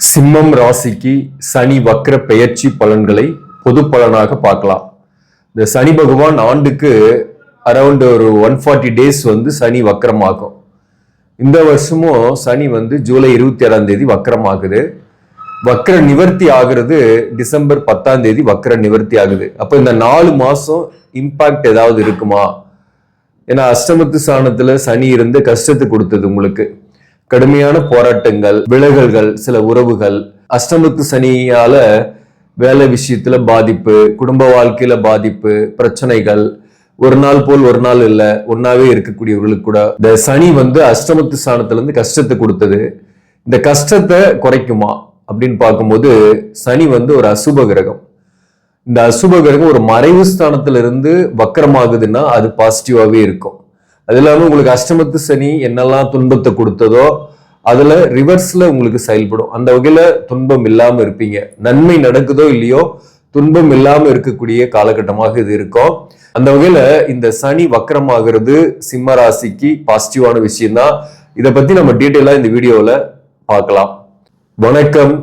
சிம்மம் ராசிக்கு சனி வக்ர பெயர்ச்சி பலன்களை பொது பலனாக பார்க்கலாம். இந்த சனி பகவான் ஆண்டுக்கு அரௌண்ட் ஒரு 140 டேஸ் சனி வக்ரமாகும். இந்த வருஷமும் சனி ஜூலை 26ஆம் தேதி வக்ரமாகுது. வக்ர நிவர்த்தி ஆகுறது டிசம்பர் 10ஆம் தேதி வக்ர நிவர்த்தி ஆகுது. அப்ப இந்த 4 மாசம் இம்பாக்ட் ஏதாவது இருக்குமா? ஏன்னா அஷ்டமத்து ஸ்தானத்துல சனி இருந்து கஷ்டத்தை கொடுத்தது உங்களுக்கு. கடுமையான போராட்டங்கள், விலகல்கள், சில உறவுகள், அஷ்டமத்து சனியால வேலை விஷயத்துல பாதிப்பு, குடும்ப வாழ்க்கையில பாதிப்பு, பிரச்சனைகள், ஒரு நாள் போல் ஒரு நாள் இல்ல ஒன்னாவே இருக்கக்கூடியவர்களுக்கு கூட இந்த சனி அஷ்டமத்து ஸ்தானத்துல இருந்து கஷ்டத்தை கொடுத்தது. இந்த கஷ்டத்தை குறைக்குமா அப்படின்னு பார்க்கும்போது சனி ஒரு அசுப கிரகம். இந்த அசுப கிரகம் ஒரு மறைவு ஸ்தானத்துல இருந்து வக்கரமாகுதுன்னா அது பாசிட்டிவாவே இருக்கும். அது இல்லாம உங்களுக்கு அஷ்டமத்து சனி என்னெல்லாம் துன்பத்தை கொடுத்ததோ அதுல ரிவர்ஸ்ல உங்களுக்கு செயல்படும். அந்த வகையில துன்பம் இல்லாம இருப்பீங்க. நன்மை நடக்குதோ இல்லையோ துன்பம் இல்லாம இருக்கக்கூடிய காலகட்டமாக இது இருக்கும். அந்த வகையில இந்த சனி வக்கரமாகிறது சிம்ம ராசிக்கு பாசிட்டிவான விஷயம் தான். இதை பத்தி நம்ம டீட்டெயிலா இந்த வீடியோல பார்க்கலாம். வணக்கம்,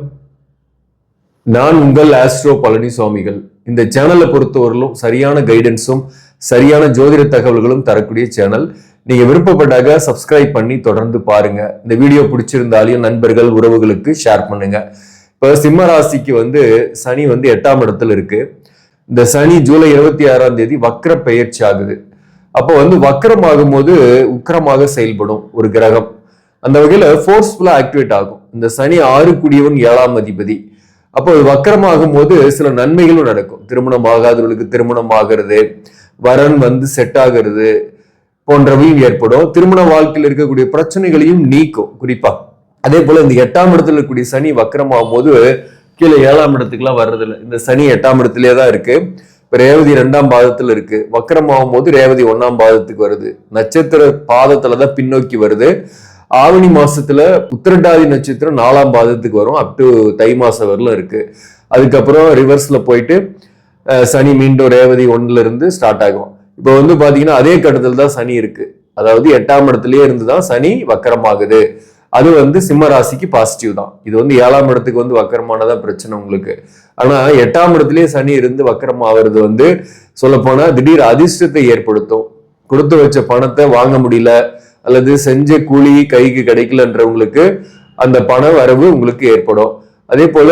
நான் உங்கள் ஆஸ்ட்ரோ பழனிசாமிகள். இந்த சேனலை பொறுத்தவரையிலும் சரியான கைடன்ஸும் சரியான ஜோதிட தகவல்களும் தரக்கூடிய சேனல். நீங்க விருப்பப்பட்டாக சப்ஸ்கிரைப் பண்ணி தொடர்ந்து பாருங்க. இந்த வீடியோ பிடிச்சிருந்தாலையும் நண்பர்கள் உறவுகளுக்கு ஷேர் பண்ணுங்க. இப்ப சிம்ம ராசிக்கு சனி 8ஆம் இடத்துல இருக்கு. இந்த சனி ஜூலை 26ஆம் தேதி வக்ர பெயர்ச்சி ஆகுது. அப்போ வக்ரம் ஆகும் போது உக்கிரமாக செயல்படும் ஒரு கிரகம். அந்த வகையில ஃபோர்ஸ்ஃபுல்லா ஆக்டிவேட் ஆகும். இந்த சனி 6 கூடியவன் 7ஆம் அதிபதி. அப்போ வக்கரமாகும் போது சில நன்மைகளும் நடக்கும். திருமணம் ஆகாதவர்களுக்கு திருமணம் ஆகிறது, வரன் செட் ஆகிறது போன்றவையும் ஏற்படும். திருமண வாழ்க்கையில் இருக்கக்கூடிய பிரச்சனைகளையும் நீக்கும் குறிப்பா. அதே போல இந்த 8ஆம் இடத்துல இருக்கக்கூடிய சனி வக்கரமாகும் போது கீழே 7ஆம் இடத்துக்குலாம் வர்றது இல்லை. இந்த சனி 8ஆம் இடத்துலயே தான் இருக்கு. இப்ப ரேவதி 2ஆம் பாதத்துல இருக்கு. வக்கரமாகும் போது ரேவதி 1ஆம் பாதத்துக்கு வருது. நட்சத்திர பாதத்துலதான் பின்னோக்கி வருது. ஆவணி மாசத்துல உத்திரட்டாதி நட்சத்திரம் 4ஆம் பாதத்துக்கு வரும். அப் டு தை மாசம் வரலும் இருக்கு. அதுக்கப்புறம் ரிவர்ஸ்ல போயிட்டு சனி மீண்டும் ரேவதி 1ல இருந்து ஸ்டார்ட் ஆகும். இப்போ பாத்தீங்கன்னா அதே கட்டத்துல தான் சனி இருக்கு. அதாவது 8ஆம் இடத்துலயே இருந்துதான் சனி வக்கரமாகுது. அது சிம்ம ராசிக்கு பாசிட்டிவ் தான். இது 7ஆம் இடத்துக்கு வக்கரமானதான் பிரச்சனை உங்களுக்கு. ஆனா 8ஆம் இடத்துலயே சனி இருந்து வக்கரம் ஆகுறது சொல்ல போனா திடீர் அதிர்ஷ்டத்தை ஏற்படுத்தும். கொடுத்து வச்ச பணத்தை வாங்க முடியல அல்லது செஞ்ச கூலி கைக்கு கிடைக்கலன்றவங்களுக்கு அந்த பண வரவு உங்களுக்கு ஏற்படும். அதே போல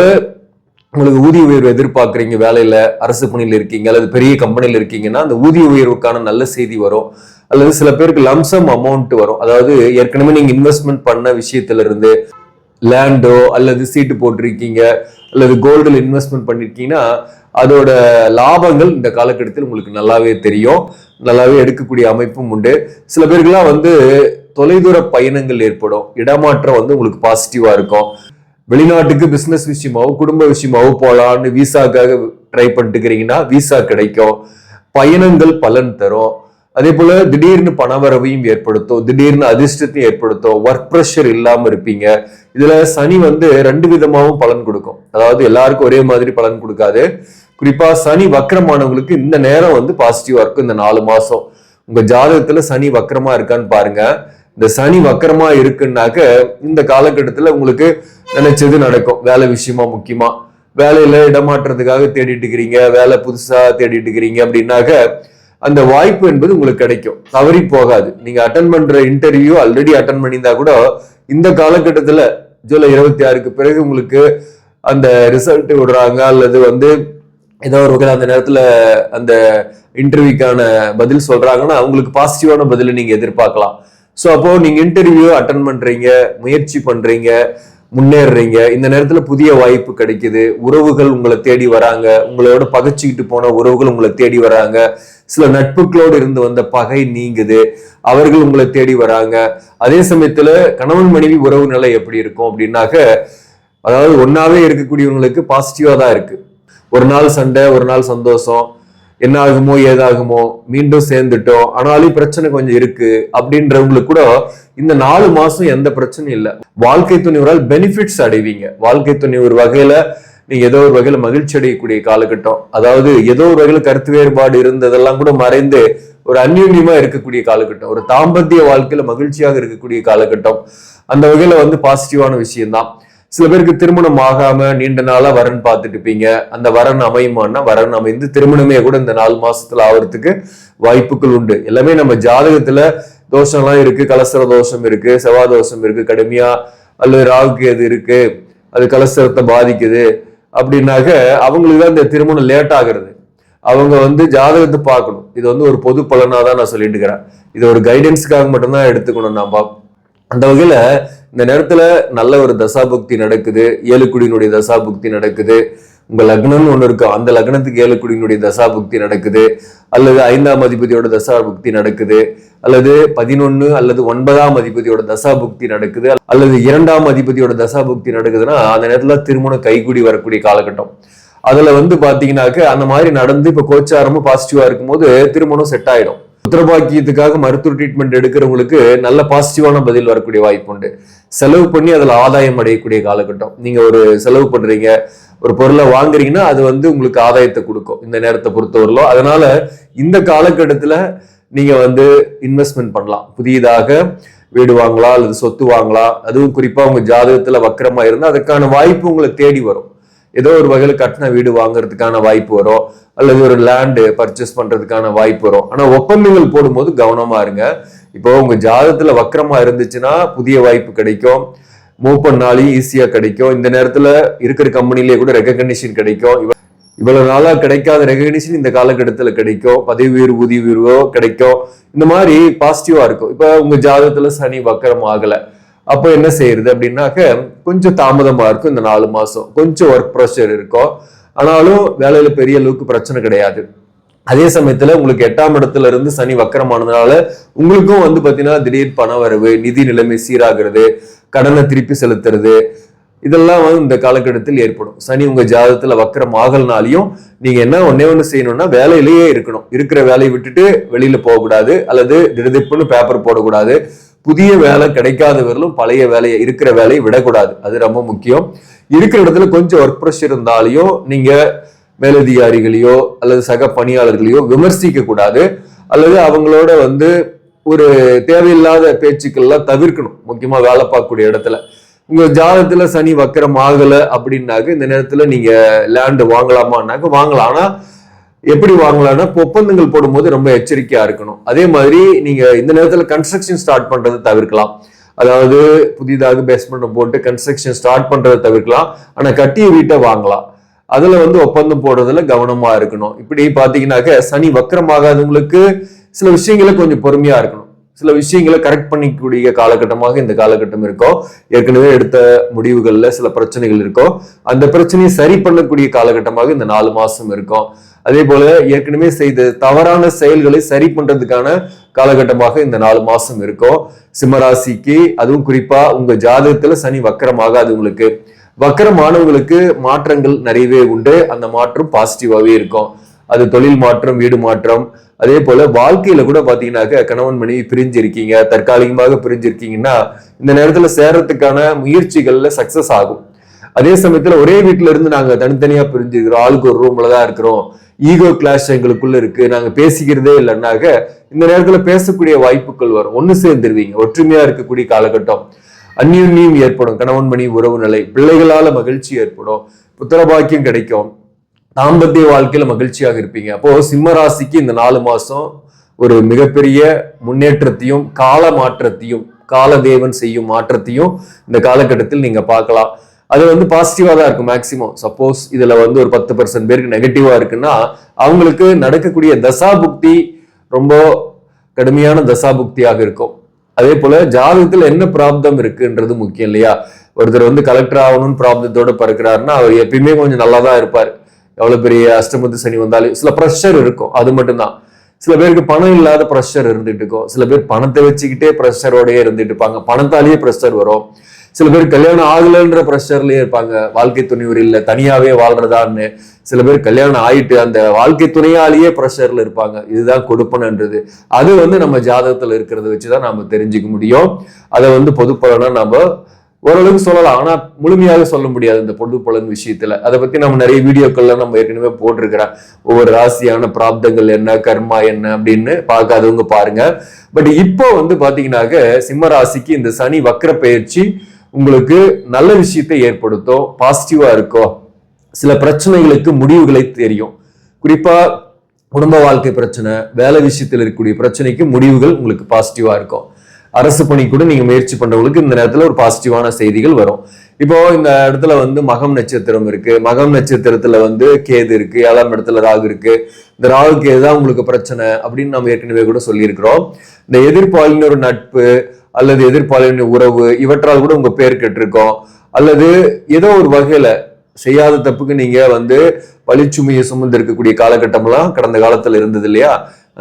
உங்களுக்கு ஊதிய உயர்வு எதிர்பார்க்குறீங்க, வேலையில அரசு பணியில் இருக்கீங்க அல்லது பெரிய கம்பெனியில் இருக்கீங்கன்னா அந்த ஊதிய உயர்வுக்கான நல்ல செய்தி வரும். அல்லது சில பேருக்கு லம்சம் அமௌண்ட் வரும். அதாவது ஏற்கனவே நீங்க இன்வெஸ்ட்மெண்ட் பண்ண விஷயத்துல இருந்து லேண்டோ அல்லது சீட்டு போட்டிருக்கீங்க அல்லது கோல்டில் இன்வெஸ்ட்மெண்ட் பண்ணிருக்கீங்கன்னா அதோட லாபங்கள் இந்த காலகட்டத்தில் உங்களுக்கு நல்லாவே தெரியும். நல்லாவே எடுக்கக்கூடிய அமைப்பும் உண்டு. சில பேருக்குலாம் தொலைதூர பயணங்கள் ஏற்படும். இடமாற்றம் உங்களுக்கு பாசிட்டிவா இருக்கும். வெளிநாட்டுக்கு பிசினஸ் விஷயமாவோ குடும்ப விஷயமாவோ போலான்னு விசாக்காக ட்ரை பண்ணிட்டுக்கிறீங்கன்னா விசா கிடைக்கும். பயணங்கள் பலன் தரும். அதே போல திடீர்னு பணவரவையும் ஏற்படுத்தும், திடீர்னு அதிர்ஷ்டத்தையும் ஏற்படுத்தும். ஒர்க் ப்ரெஷர் இல்லாம இருப்பீங்க. இதுல சனி 2 விதமாகவும் பலன் கொடுக்கும். அதாவது எல்லாருக்கும் ஒரே மாதிரி பலன் கொடுக்காது. குறிப்பா சனி வக்கரமானவங்களுக்கு இந்த நேரம் பாசிட்டிவா இருக்கும். இந்த 4 மாசம் உங்க ஜாதகத்துல சனி வக்கரமா இருக்கான்னு பாருங்க. இந்த சனி வக்கரமா இருக்குன்னாக்க இந்த காலகட்டத்துல உங்களுக்கு நினைச்சது நடக்கும். வேலை விஷயமா முக்கியமா வேலையில இடமாற்றத்துக்காக தேடிட்டு இருக்கிறீங்க, வேலை புதுசா தேடிட்டு இருக்கிறீங்க அப்படின்னாக்க அந்த வாய்ப்பு என்பது உங்களுக்கு கிடைக்கும், தவறி போகாது. நீங்க அட்டன் பண்ற இன்டர்வியூ ஆல்ரெடி அட்டன் பண்ணியிருந்தா கூட இந்த காலகட்டத்துல ஜூலை 26க்கு பிறகு உங்களுக்கு அந்த ரிசல்ட் விடுறாங்க அல்லது ஏதோ ஒரு வகையில் அந்த நேரத்துல அந்த இன்டர்வியூக்கான பதில் சொல்றாங்கன்னா அவங்களுக்கு பாசிட்டிவான பதில நீங்க எதிர்பார்க்கலாம். ஸோ அப்போ நீங்க இன்டர்வியூ அட்டன் பண்றீங்க, முயற்சி பண்றீங்க, முன்னேறுறீங்க. இந்த நேரத்துல புதிய வாய்ப்பு கிடைக்குது. உறவுகள் உங்களை தேடி வராங்க. உங்களோட பகைச்சிக்கிட்டு போன உறவுகள் உங்களை தேடி வராங்க. சில நட்புகளோடு இருந்து வந்த பகை நீங்குது. அவர்கள் உங்களை தேடி வராங்க. அதே சமயத்துல கணவன் மனைவி உறவு நிலை எப்படி இருக்கும் அப்படின்னாக்க அதாவது ஒன்னாவே இருக்கக்கூடியவங்களுக்கு பாசிட்டிவா தான் இருக்கு. ஒரு நாள் சண்டை, ஒரு நாள் சந்தோஷம், என்ன ஆகுமோ ஏதாகுமோ, மீண்டும் சேர்ந்துட்டோம் ஆனாலும் பிரச்சனை கொஞ்சம் இருக்கு அப்படின்றவங்களுக்கு கூட இந்த 4 மாசம் எந்த பிரச்சனையும் இல்லை. வாழ்க்கை துணைவரால் பெனிஃபிட்ஸ் அடைவீங்க. வாழ்க்கை துணை ஒரு வகையில நீங்க ஏதோ ஒரு வகையில மகிழ்ச்சி அடையக்கூடிய காலகட்டம். அதாவது ஏதோ ஒரு வகையில கருத்து வேறுபாடு இருந்ததெல்லாம் கூட மறைந்து ஒரு அந்யூன்யமா இருக்கக்கூடிய காலகட்டம். ஒரு தாம்பத்திய வாழ்க்கையில மகிழ்ச்சியாக இருக்கக்கூடிய காலகட்டம். அந்த வகையில பாசிட்டிவான விஷயம்தான். சில பேருக்கு திருமணம் ஆகாம நீண்ட நாளா வரன் பார்த்துட்டு இருப்பீங்க. அந்த வரன் அமையுமான்னா வரன் அமைந்து திருமணமே கூட இந்த 4 மாசத்துல ஆகிறதுக்கு வாய்ப்புகள் உண்டு. எல்லாமே நம்ம ஜாதகத்துல தோஷம்லாம் இருக்கு, கலசர தோஷம் இருக்கு, செவ்வாய் தோஷம் இருக்கு கடுமையா, அல்லது ராகுக்கு எது இருக்கு, அது கலசரத்தை பாதிக்குது அப்படின்னாக்க அவங்களுக்கு தான் இந்த திருமணம் லேட் ஆகுறது. அவங்க ஜாதகத்தை பார்க்கணும். இது ஒரு பொது பலனா தான் நான் சொல்லிட்டு இருக்கிறேன். இது ஒரு கைடன்ஸுக்காக மட்டும்தான் எடுத்துக்கணும் நான் அந்த வகையில இந்த நேரத்துல நல்ல ஒரு தசாபுக்தி நடக்குது, ஏழுக்குடியினுடைய தசாபுக்தி நடக்குது. உங்க லக்னம்னு ஒண்ணு இருக்கும், அந்த லக்னத்துக்கு ஏழுக்குடியினுடைய தசாபுக்தி நடக்குது, அல்லது 5ஆம் அதிபதியோட தசாபுக்தி நடக்குது, அல்லது 11 அல்லது 9ஆம் அதிபதியோட தசாபுக்தி நடக்குது, அல்லது 2ஆம் அதிபதியோட தசாபுக்தி நடக்குதுன்னா அந்த நேரத்துல திருமணம் கைகூடி வரக்கூடிய காலகட்டம். அதுல பாத்தீங்கன்னாக்க அந்த மாதிரி நடந்து இப்ப கோச்சாரமும் பாசிட்டிவா இருக்கும்போது திருமணம் செட் ஆயிடும். புத்திரபாக்கியத்துக்காக மருத்துவ ட்ரீட்மெண்ட் எடுக்கிறவங்களுக்கு நல்ல பாசிட்டிவான பதில் வரக்கூடிய வாய்ப்பு உண்டு. செலவு பண்ணி அதுல ஆதாயம் அடையக்கூடிய காலகட்டம். நீங்க ஒரு செலவு பண்றீங்க, ஒரு பொருளை வாங்குறீங்கன்னா அது உங்களுக்கு ஆதாயத்தை கொடுக்கும் இந்த நேரத்தை பொறுத்தவரையிலோ. அதனால இந்த காலகட்டத்துல நீங்க இன்வெஸ்ட்மெண்ட் பண்ணலாம். புதியதாக வீடு வாங்கலாம் அல்லது சொத்து வாங்கலாம். அதுவும் குறிப்பா உங்க ஜாதகத்துல வக்கரமா இருந்தா அதுக்கான வாய்ப்பு உங்களை தேடி வரும். ஏதோ ஒரு வகையில கட்டின வீடு வாங்குறதுக்கான வாய்ப்பு வரும், அல்லது ஒரு லேண்டு பர்ச்சேஸ் பண்றதுக்கான வாய்ப்பு வரும். ஆனா ஒப்பந்தங்கள் போடும்போது கவனமா இருங்க. இப்போ உங்க ஜாதகத்துல வக்கரமா இருந்துச்சுன்னா புதிய வாய்ப்பு கிடைக்கும், மூவ் பண்ணாலும் ஈஸியா கிடைக்கும். இந்த நேரத்துல இருக்கிற கம்பெனிலேயே கூட ரெகக்னிஷன் கிடைக்கும். இவ்வளவு நாளா கிடைக்காத ரெகக்னிஷன் இந்த காலகட்டத்துல கிடைக்கும். பதவி உயர்வு, ஊதிய உயர்வோ கிடைக்கும். இந்த மாதிரி பாசிட்டிவா இருக்கும். இப்ப உங்க ஜாதகத்துல சனி வக்கரம் ஆகல, அப்போ என்ன செய்யறது அப்படின்னாக்க கொஞ்சம் தாமதமா இருக்கும். இந்த 4 மாசம் கொஞ்சம் ஒர்க் ப்ரெஷர் இருக்கும். ஆனாலும் வேலையில பெரிய அளவுக்கு பிரச்சனை கிடையாது. அதே சமயத்துல உங்களுக்கு 8ஆம் இடத்துல இருந்து சனி வக்கரமானதுனால உங்களுக்கும் பாத்தீங்கன்னா திடீர் பண வரவு, நிதி நிலைமை சீராகிறது, கடனை திருப்பி செலுத்துறது, இதெல்லாம் இந்த காலகட்டத்தில் ஏற்படும். சனி உங்க ஜாதகத்துல வக்கரம் ஆகலனாலையும் நீங்க என்ன ஒண்ணு செய்யணும்னா வேலையிலேயே இருக்கணும். இருக்கிற வேலையை விட்டுட்டு வெளியில போகக்கூடாது, அல்லது திடுதிப்புன்னு பேப்பர் போடக்கூடாது. புதிய வேலை கிடைக்காதவர்களும் பழைய வேலையை இருக்கிற வேலையை விடக்கூடாது. அது ரொம்ப முக்கியம். இருக்கிற இடத்துல கொஞ்சம் ஒர்க் ப்ரெஷர் இருந்தாலையும் நீங்க மேலதிகாரிகளையோ அல்லது சக பணியாளர்களையோ விமர்சிக்க கூடாது, அல்லது அவங்களோட ஒரு தேவையில்லாத பேச்சுக்கள்லாம் தவிர்க்கணும். முக்கியமா வேலை பார்க்கக்கூடிய இடத்துல உங்க ஜாதகத்துல சனி வக்கரம் ஆகல அப்படின்னாக்க இந்த நேரத்துல நீங்க லேண்ட் வாங்கலாமான்னாக்க வாங்கலாம். ஆனா எப்படி வாங்கலாம்னா ஒப்பந்தங்கள் போடும்போது ரொம்ப எச்சரிக்கையா இருக்கணும். அதே மாதிரி நீங்க இந்த நேரத்துல கன்ஸ்ட்ரக்ஷன் ஸ்டார்ட் பண்றதை தவிர்க்கலாம். அதாவது புதிதாக பேஸ்மெண்ட் போட்டு கன்ஸ்ட்ரக்ஷன் ஸ்டார்ட் பண்றதை தவிர்க்கலாம். ஆனா கட்டிய வீட்டை வாங்கலாம். அதுல ஒப்பந்தம் போடுறதுல கவனமா இருக்கணும். இப்படி பாத்தீங்கன்னாக்க சனி வக்கரமாகாதவங்களுக்கு சில விஷயங்களை கொஞ்சம் பொறுமையா இருக்கணும். சில விஷயங்களை கரெக்ட் பண்ணிக்கூடிய காலகட்டமாக இந்த காலகட்டம் இருக்கும். ஏற்கனவே எடுத்த முடிவுகள்ல சில பிரச்சனைகள் இருக்கும், அந்த பிரச்சனையை சரி பண்ணக்கூடிய காலகட்டமாக இந்த 4 மாசம் இருக்கும். அதே போல ஏற்கனவே செய்த தவறான செயல்களை சரி பண்றதுக்கான காலகட்டமாக இந்த 4 மாசம் இருக்கும். சிம்மராசிக்கு அதுவும் குறிப்பா உங்க ஜாதகத்துல சனி வக்கரமாகாதவங்களுக்கு, வக்கரமானவங்களுக்கு மாற்றங்கள் நிறையவே உண்டு. அந்த மாற்றம் பாசிட்டிவாவே இருக்கும். அது தொழில் மாற்றம், வீடு மாற்றம். அதே போல வாழ்க்கையில கூட பாத்தீங்கன்னாக்க கணவன் மனைவி பிரிஞ்சிருக்கீங்க, தற்காலிகமாக பிரிஞ்சிருக்கீங்கன்னா இந்த நேரத்துல சேர்றதுக்கான முயற்சிகள்ல சக்சஸ் ஆகும். அதே சமயத்துல ஒரே வீட்டுல இருந்து நாங்க தனித்தனியா பிரிஞ்சிருக்கிறோம், ஆளுக்கு ஒரு ரூம்ல தான் இருக்கிறோம், ஈகோ கிளாஷ் எங்களுக்குள்ள இருக்கு, நாங்க பேசிக்கிறதே இல்லைன்னாக்க இந்த நேரத்துல பேசக்கூடிய வாய்ப்புகள் வரும். ஒண்ணு சேர்ந்துருவீங்க, ஒற்றுமையா இருக்கக்கூடிய காலகட்டம். அந்நியம் ஏற்படும், கணவன் மனைவி உறவு நிலை, பிள்ளைகளால மகிழ்ச்சி ஏற்படும், புத்திரபாக்கியம் கிடைக்கும், தாம்பத்திய வாழ்க்கையில மகிழ்ச்சியாக இருப்பீங்க. அப்போ சிம்ம ராசிக்கு இந்த 4 மாசம் ஒரு மிகப்பெரிய முன்னேற்றத்தையும் கால மாற்றத்தையும், காலதேவன் செய்யும் மாற்றத்தையும் இந்த காலகட்டத்தில் நீங்க பார்க்கலாம். அது பாசிட்டிவா தான் இருக்கும் மேக்சிமம். சப்போஸ் இதுல ஒரு 10% பேருக்கு நெகட்டிவா இருக்குன்னா அவங்களுக்கு நடக்கக்கூடிய தசாபுக்தி ரொம்ப கடுமையான தசாபுக்தியாக இருக்கும். அதே போல ஜாதகத்துல என்ன பிராப்தம் இருக்குன்றது முக்கியம் இல்லையா? ஒருத்தர் கலெக்டர் ஆகணும்னு பிராப்தத்தோட பறக்கிறாருன்னா அவர் எப்பயுமே கொஞ்சம் நல்லா தான் இருப்பாரு. எவ்வளவு பெரிய அஷ்டமத்து சனி வந்தாலும் சில ப்ரெஷர் இருக்கும், அது மட்டும்தான். சில பேருக்கு பணம் இல்லாத ப்ரெஷர் இருந்துட்டு இருக்கும், சில பேர் பணத்தை வச்சுக்கிட்டே ப்ரெஷரோடய இருந்துட்டு இருப்பாங்க, பணத்தாலேயே ப்ரெஷர் வரும். சில பேர் கல்யாணம் ஆகலன்ற ப்ரெஷர்லயே இருப்பாங்க, வாழ்க்கை துணைவர் இல்லை தனியாவே வாழ்றதான்னு. சில பேர் கல்யாணம் ஆயிட்டு அந்த வாழ்க்கை துணையாலேயே ப்ரெஷர்ல இருப்பாங்க. இதுதான் கொடுப்பனன்றது. அது நம்ம ஜாதகத்துல இருக்கிறத வச்சுதான் நாம தெரிஞ்சுக்க முடியும். அதை பொது பலனா நம்ம ஓரளவுக்கு சொல்லலாம், ஆனா முழுமையாக சொல்ல முடியாது இந்த பொது பலன் விஷயத்துல. அதை பத்தி நம்ம நிறைய வீடியோக்கள்ல நம்ம ஏற்கனவே போட்டிருக்கிறோம். ஒவ்வொரு ராசியான பிராப்தங்கள் என்ன, கர்மா என்ன அப்படின்னு பார்க்காதவங்க பாருங்க. பட் இப்போ பாத்தீங்கன்னாக்க சிம்ம ராசிக்கு இந்த சனி வக்ர பயிற்சி உங்களுக்கு நல்ல விஷயத்தை ஏற்படுத்தும், பாசிட்டிவா இருக்கும். சில பிரச்சனைகளுக்கு முடிவுகளை தெரியும். குறிப்பா குடும்ப வாழ்க்கை பிரச்சனை, வேலை விஷயத்தில் இருக்கக்கூடிய பிரச்சனைக்கு முடிவுகள் உங்களுக்கு பாசிட்டிவா இருக்கும். அரசு பணி கூட நீங்க முயற்சி பண்றவங்களுக்கு இந்த நேரத்துல ஒரு பாசிட்டிவான செய்திகள் வரும். இப்போ இந்த இடத்துல வந்து மகம் நட்சத்திரம் இருக்கு. மகம் நட்சத்திரத்துல வந்து கேது இருக்கு, 7ஆம் இடத்துல ராகு இருக்கு. இந்த ராகு கேது தான் உங்களுக்கு பிரச்சனை அப்படின்னு நம்ம ஏற்கனவே கூட சொல்லியிருக்கிறோம். இந்த எதிர்ப்பாளின் ஒரு நட்பு அல்லது எதிர்ப்பாளின் உறவு இவற்றால் கூட உங்க பேர் கெட்டிருக்கோம். அல்லது ஏதோ ஒரு வகையில செய்யாத தப்புக்கு நீங்க வந்து பழிச்சுமையை சுமந்து இருக்கக்கூடிய காலகட்டம்லாம் கடந்த காலத்துல இருந்தது இல்லையா?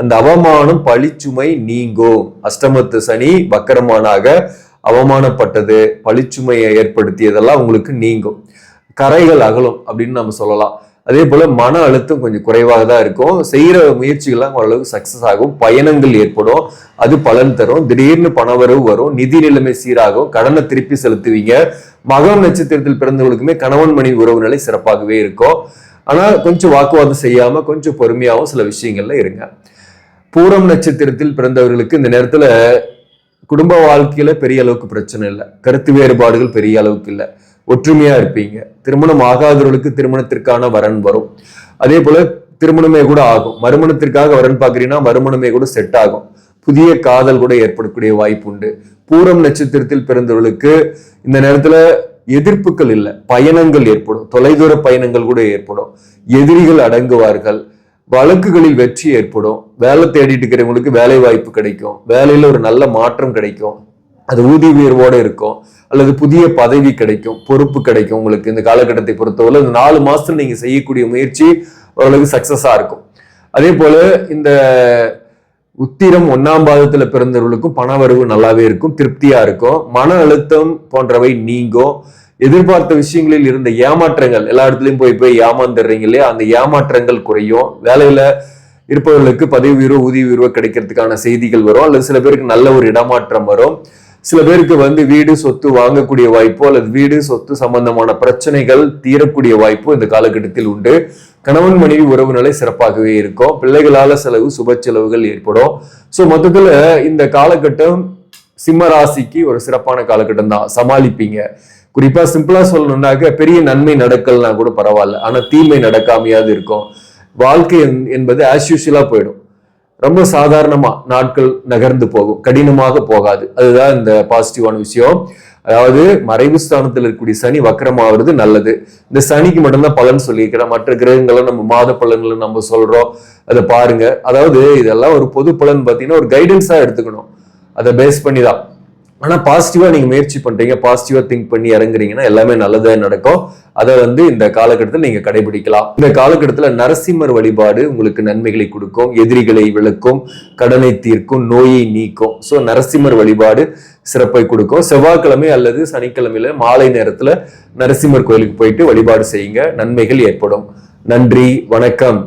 அந்த அவமானம் பழிச்சுமை நீங்கும். அஷ்டமத்து சனி வக்கரமானாக அவமானப்பட்டது, பழிச்சுமையை ஏற்படுத்தியதெல்லாம் உங்களுக்கு நீங்கும், கரைகள் அகலும் அப்படின்னு நம்ம சொல்லலாம். அதே போல மன அழுத்தம் கொஞ்சம் குறைவாக தான் இருக்கும். செய்யற முயற்சிகள்லாம் ஓரளவுக்கு சக்சஸ் ஆகும். பயணங்கள் ஏற்படும், அது பலன் தரும். திடீர்னு பணவரவு வரும், நிதி நிலைமை சீராகும், கடனை திருப்பி செலுத்துவீங்க. மகம் நட்சத்திரத்தில் பிறந்தவர்களுக்குமே கணவன் மனைவி உறவு நிலை சிறப்பாகவே இருக்கும். ஆனா கொஞ்சம் வாக்குவாதம் செய்யாம கொஞ்சம் பொறுமையாகவும் சில விஷயங்கள்ல இருங்க. பூரம் நட்சத்திரத்தில் பிறந்தவர்களுக்கு இந்த நேரத்துல குடும்ப வாழ்க்கையில பெரிய அளவுக்கு பிரச்சனை இல்லை, கருத்து வேறுபாடுகள் பெரிய அளவுக்கு இல்லை, ஒற்றுமையா இருப்பீங்க. திருமணம் ஆகாதவர்களுக்கு திருமணத்திற்கான வரன் வரும். அதே போல திருமணமே கூட ஆகும். மறுமணத்திற்காக வரன் பார்க்குறீங்கன்னா மறுமணமே கூட செட் ஆகும். புதிய காதல் கூட ஏற்படக்கூடிய வாய்ப்பு உண்டு. பூரம் நட்சத்திரத்தில் பிறந்தவர்களுக்கு இந்த நேரத்துல எதிர்ப்புகள் இல்லை, பயணங்கள் ஏற்படும், தொலைதூர பயணங்கள் கூட ஏற்படும். எதிரிகள் அடங்குவார்கள், வழக்குகளில் வெற்றி ஏற்படும். வேலை தேடிட்டு இருக்கிறவங்களுக்கு வேலை வாய்ப்பு கிடைக்கும், வேலையில ஒரு நல்ல மாற்றம் கிடைக்கும், அது ஊதிய உயர்வோடு இருக்கும். அல்லது புதிய பதவி கிடைக்கும், பொறுப்பு கிடைக்கும். உங்களுக்கு இந்த காலகட்டத்தை பொறுத்தவரை இந்த 4 மாசத்துல நீங்க செய்யக்கூடிய முயற்சி ஓரளவுக்கு சக்சஸா இருக்கும். அதே போல இந்த உத்திரம் 1ஆம் பாதத்துல பிறந்தவர்களுக்கும் பணவரவு நல்லாவே இருக்கும், திருப்தியா இருக்கும். மன அழுத்தம் போன்றவை நீங்கும். எதிர்பார்த்த விஷயங்களில் இருந்த ஏமாற்றங்கள், எல்லா இடத்துலயும் போய் ஏமாந்துடுறீங்க இல்லையா, அந்த ஏமாற்றங்கள் குறையும். வேலையில இருப்பவர்களுக்கு பதவி உயர்வு ஊதிய உயர்வு கிடைக்கிறதுக்கான செய்திகள் வரும். அல்லது சில பேருக்கு நல்ல ஒரு இடமாற்றம் வரும். சில பேருக்கு வந்து வீடு சொத்து வாங்கக்கூடிய வாய்ப்போ அல்லது வீடு சொத்து சம்பந்தமான பிரச்சனைகள் தீரக்கூடிய வாய்ப்போ இந்த காலகட்டத்தில் உண்டு. கணவன் மனைவி உறவு நிலை சிறப்பாகவே இருக்கும். பிள்ளைகளால செலவு சுப செலவுகள் ஏற்படும். ஸோ மொத்தத்துல இந்த காலகட்டம் சிம்ம ராசிக்கு ஒரு சிறப்பான காலகட்டம் தான், சமாளிப்பீங்க. குறிப்பா சிம்பிளா சொல்லணும்னாக்க பெரிய நன்மை நடக்கலனா கூட பரவாயில்ல, ஆனா தீமை நடக்காமையாவது இருக்கும். வாழ்க்கை என்பது ஆஸ் யூஷுவலா போயிடும், ரொம்ப சாதாரணமா நாட்கள் நகர்ந்து போகும், கடினமாக போகாது. அதுதான் இந்த பாசிட்டிவான விஷயம். அதாவது மறைவு ஸ்தானத்தில் இருக்கக்கூடிய சனி வக்கரமாவது நல்லது. இந்த சனிக்கு மட்டும்தான் பலன் சொல்லியிருக்கிறேன், மற்ற கிரகங்களை நம்ம மாத பலன்களை நம்ம சொல்றோம், அதை பாருங்க. அதாவது இதெல்லாம் ஒரு பொது பலன் பார்த்தீங்கன்னா ஒரு கைடன்ஸா எடுத்துக்கணும், அதை பேஸ் பண்ணி தான். ஆனா பாசிட்டிவா நீங்க முயற்சி பண்றீங்க, பாசிட்டிவா திங்க் பண்ணி இறங்குறீங்கன்னா எல்லாமே நல்லதா நடக்கும். அதை வந்து இந்த காலகட்டத்தில் நீங்க கடைபிடிக்கலாம். இந்த காலகட்டத்துல நரசிம்மர் வழிபாடு உங்களுக்கு நன்மைகளை கொடுக்கும், எதிரிகளை விளக்கும், கடனை தீர்க்கும், நோயை நீக்கும். ஸோ நரசிம்மர் வழிபாடு சிறப்பை கொடுக்கும். செவ்வாய்க்கிழமை அல்லது சனிக்கிழமையில மாலை நேரத்துல நரசிம்மர் கோயிலுக்கு போயிட்டு வழிபாடு செய்யுங்க, நன்மைகள் ஏற்படும். நன்றி, வணக்கம்.